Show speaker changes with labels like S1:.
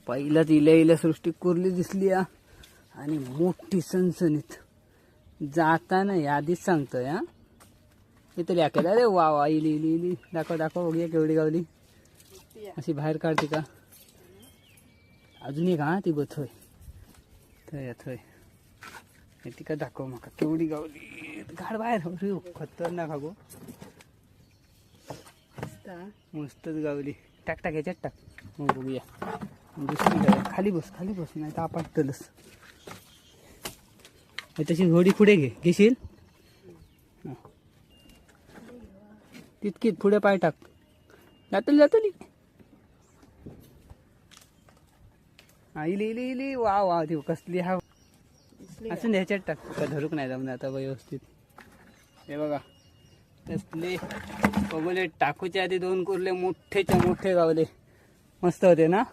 S1: पहिलाच इल्या सृष्टी कुर्ली दिसली आणि मोठी सनसनीत जाताना आधीच सांगतोय हा. इथे लिहायला रे वा वा इली इली इली दाखव दाखव बघूया केवढी गावली. अशी बाहेर काढते का अजून एक हा ती बथोय थय थय ती का दाखव मका केवढी गावली. गाड बाहेर खतरनाक गो मस्तच गावली. टाक टाक याच्यात टाक मग बघूया. दुसरी खाली बस नाही तर आपटलंच. तशी थोडी पुढे घेशील तितकीच पुढे पाय टाक. जातली इली इली इली वा वा ती कसली हा असं ह्याच्यात टाक का धरूक नाही जमणार आता व्यवस्थित. हे बघा कसले बघले टाकूच्या आधी 2 कुर्ले मोठेच्या मोठे गावले. मस्त होते ना.